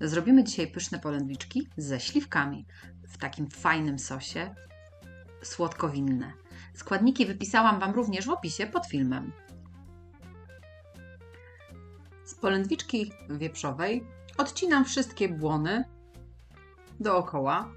Zrobimy dzisiaj pyszne polędwiczki ze śliwkami w takim fajnym sosie słodkowinne. Składniki wypisałam Wam również w opisie pod filmem. Z polędwiczki wieprzowej odcinam wszystkie błony dookoła.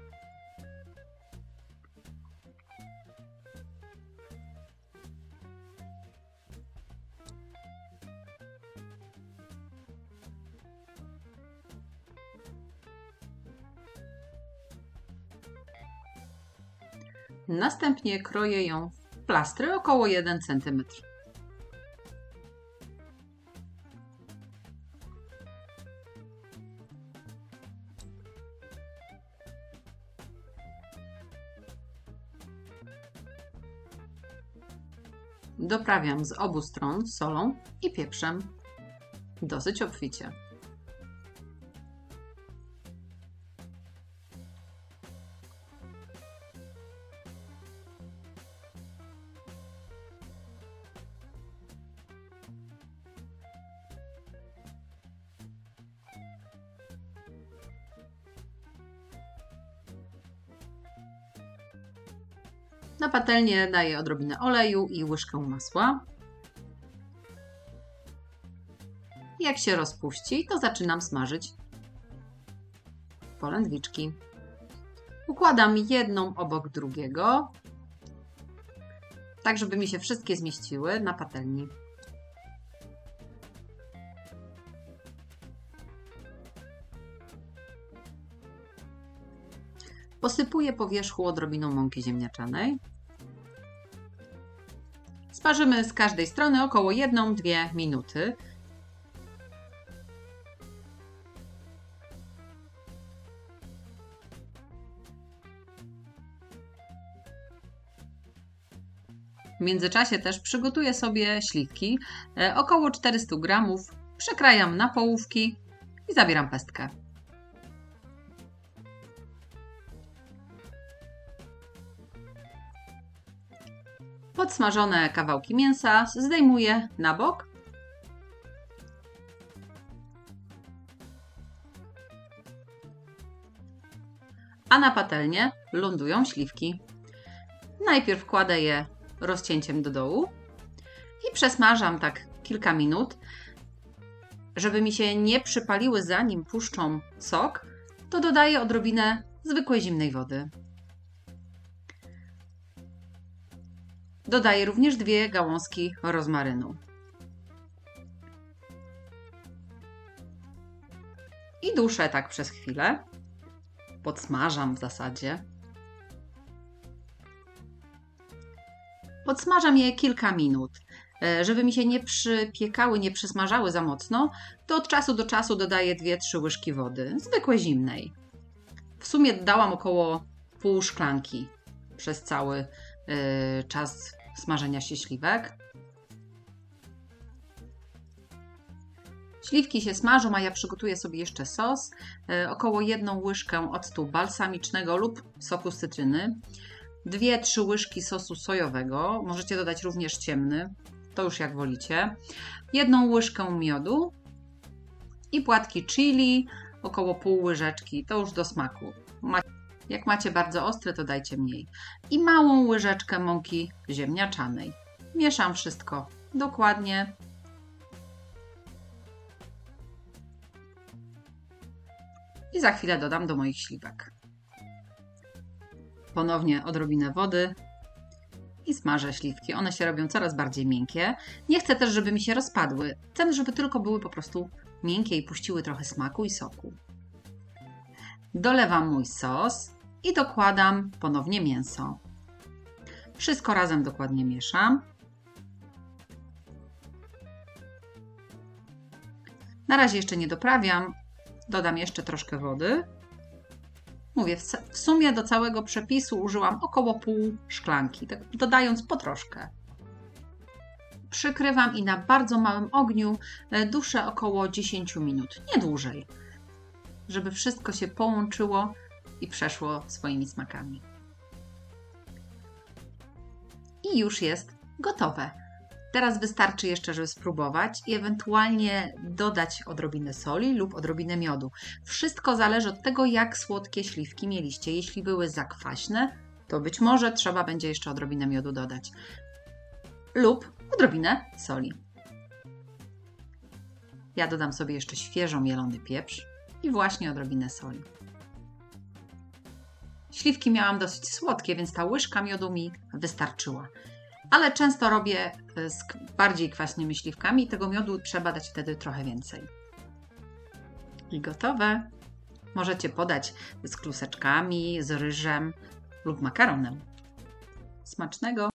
Następnie kroję ją w plastry około 1 cm. Doprawiam z obu stron solą i pieprzem dosyć obficie. Na patelnię daję odrobinę oleju i łyżkę masła. Jak się rozpuści, to zaczynam smażyć polędwiczki. Układam jedną obok drugiego, tak żeby mi się wszystkie zmieściły na patelni. Posypuję po wierzchu odrobiną mąki ziemniaczanej. Smażymy z każdej strony około 1-2 minuty. W międzyczasie też przygotuję sobie śliwki, około 400 g. Przekrajam na połówki i zabieram pestkę. Podsmażone kawałki mięsa zdejmuję na bok. A na patelnię lądują śliwki. Najpierw kładę je rozcięciem do dołu i przesmażam tak kilka minut. Żeby mi się nie przypaliły zanim puszczą sok, to dodaję odrobinę zwykłej zimnej wody. Dodaję również 2 gałązki rozmarynu. I duszę tak przez chwilę. Podsmażam w zasadzie. Podsmażam je kilka minut. Żeby mi się nie przypiekały, nie przysmażały za mocno, to od czasu do czasu dodaję 2-3 łyżki wody, zwykłej zimnej. W sumie dałam około pół szklanki przez cały czas smażenia się śliwek. Śliwki się smażą, a ja przygotuję sobie jeszcze sos. Około 1 łyżkę octu balsamicznego lub soku z cytryny. 2-3 łyżki sosu sojowego. Możecie dodać również ciemny. To już jak wolicie. 1 łyżkę miodu. I płatki chili. Około pół łyżeczki. To już do smaku. Jak macie bardzo ostre, to dajcie mniej. I małą łyżeczkę mąki ziemniaczanej. Mieszam wszystko dokładnie. I za chwilę dodam do moich śliwek. Ponownie odrobinę wody i smażę śliwki. One się robią coraz bardziej miękkie. Nie chcę też, żeby mi się rozpadły. Chcę, żeby tylko były po prostu miękkie i puściły trochę smaku i soku. Dolewam mój sos i dokładam ponownie mięso. Wszystko razem dokładnie mieszam. Na razie jeszcze nie doprawiam. Dodam jeszcze troszkę wody. Mówię, w sumie do całego przepisu użyłam około pół szklanki, tak dodając po troszkę. Przykrywam i na bardzo małym ogniu duszę około 10 minut, nie dłużej, żeby wszystko się połączyło i przeszło swoimi smakami. I już jest gotowe. Teraz wystarczy jeszcze, żeby spróbować i ewentualnie dodać odrobinę soli lub odrobinę miodu. Wszystko zależy od tego, jak słodkie śliwki mieliście. Jeśli były za kwaśne, to być może trzeba będzie jeszcze odrobinę miodu dodać. Lub odrobinę soli. Ja dodam sobie jeszcze świeżo mielony pieprz i właśnie odrobinę soli. Śliwki miałam dosyć słodkie, więc ta łyżka miodu mi wystarczyła. Ale często robię z bardziej kwaśnymi śliwkami i tego miodu trzeba dać wtedy trochę więcej. I gotowe. Możecie podać z kluseczkami, z ryżem lub makaronem. Smacznego!